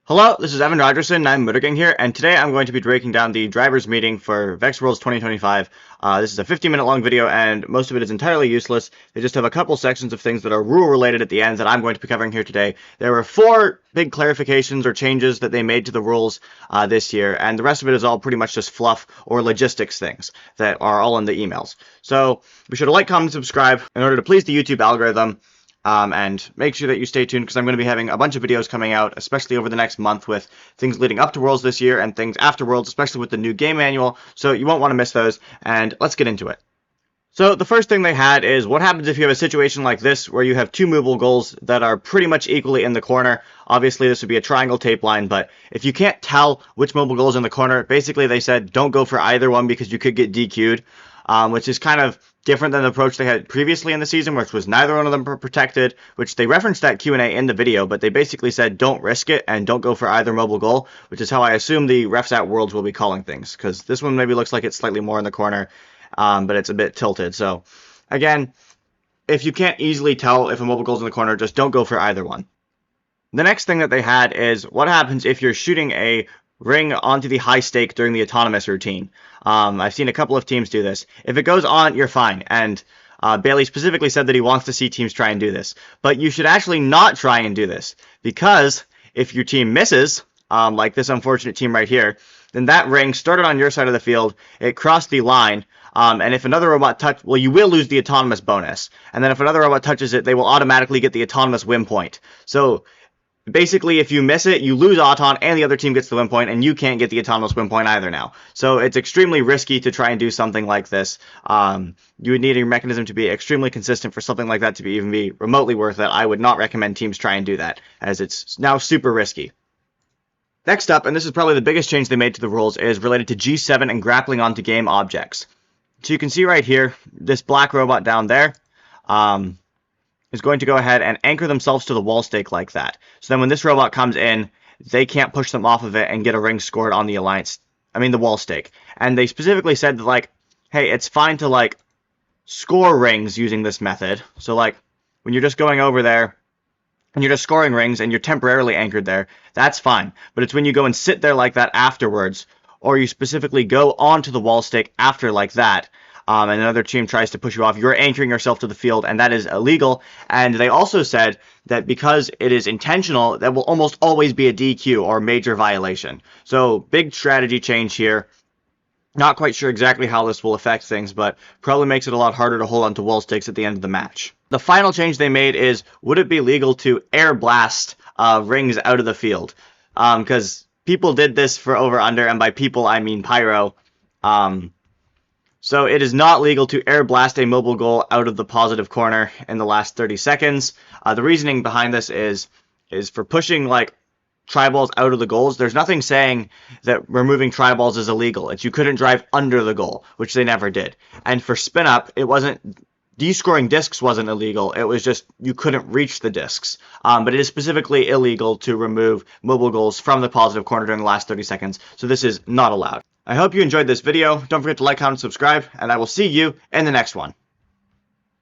Hello, this is Evan Rogerson, I'm Muttergang here, and today I'm going to be breaking down the drivers meeting for VEX Worlds 2025. This is a 50-minute long video, and most of it is entirely useless. They just have a couple sections of things that are rule-related at the end that I'm going to be covering here today. There were 4 big clarifications or changes that they made to the rules this year, and the rest of it is all pretty much just fluff or logistics things that are all in the emails. So be sure to like, comment, and subscribe in order to please the YouTube algorithm. And make sure that you stay tuned because I'm going to be having a bunch of videos coming out, especially over the next month with things leading up to Worlds this year and things after Worlds, especially with the new game manual, so you won't want to miss those, and let's get into it. So the first thing they had is what happens if you have a situation like this where you have 2 movable goals that are pretty much equally in the corner. Obviously this would be a triangle tape line, but if you can't tell which movable goal is in the corner, basically they said don't go for either one because you could get DQ'd, which is kind of different than the approach they had previously in the season, which was neither one of them were protected, which they referenced that Q&A in the video, but they basically said don't risk it and don't go for either mobile goal, which is how I assume the refs at Worlds will be calling things, because this one maybe looks like it's slightly more in the corner, but it's a bit tilted. So again, if you can't easily tell if a mobile goal is in the corner, just don't go for either one. The next thing that they had is what happens if you're shooting a ring onto the high stake during the autonomous routine. I've seen a couple of teams do this. If it goes on, you're fine. And Bailey specifically said that he wants to see teams try and do this. But you should actually not try and do this. Because if your team misses, like this unfortunate team right here, then that ring started on your side of the field, it crossed the line, and if another robot you will lose the autonomous bonus. And then if another robot touches it, they will automatically get the autonomous win point. So basically, if you miss it, you lose Auton, and the other team gets the win point, and you can't get the autonomous win point either now. So it's extremely risky to try and do something like this. You would need your mechanism to be extremely consistent for something like that to even be remotely worth it. I would not recommend teams try and do that, as it's now super risky. Next up, and this is probably the biggest change they made to the rules, is related to G7 and grappling onto game objects. So you can see right here, this black robot down there, is going to go ahead and anchor themselves to the wall stake like that. So then when this robot comes in, they can't push them off of it and get a ring scored on the the wall stake. And they specifically said that, like, hey, it's fine to, like, score rings using this method. So, like, when you're just going over there and you're just scoring rings and you're temporarily anchored there, that's fine. But it's when you go and sit there like that afterwards, or you specifically go onto the wall stake after like that, and another team tries to push you off, you're anchoring yourself to the field, and that is illegal. And they also said that because it is intentional, that will almost always be a DQ or major violation. So big strategy change here. Not quite sure exactly how this will affect things, but probably makes it a lot harder to hold onto wall stakes at the end of the match. The final change they made is, would it be legal to air blast rings out of the field? Because people did this for over-under, and by people I mean Pyro. So it is not legal to air blast a mobile goal out of the positive corner in the last 30 seconds. The reasoning behind this is for pushing like tri-balls out of the goals. There's nothing saying that removing tri-balls is illegal. It's you couldn't drive under the goal, which they never did. And for spin up, it wasn't descoring discs wasn't illegal. It was just you couldn't reach the discs. But it is specifically illegal to remove mobile goals from the positive corner during the last 30 seconds. So this is not allowed. I hope you enjoyed this video. Don't forget to like, comment, subscribe, and I will see you in the next one.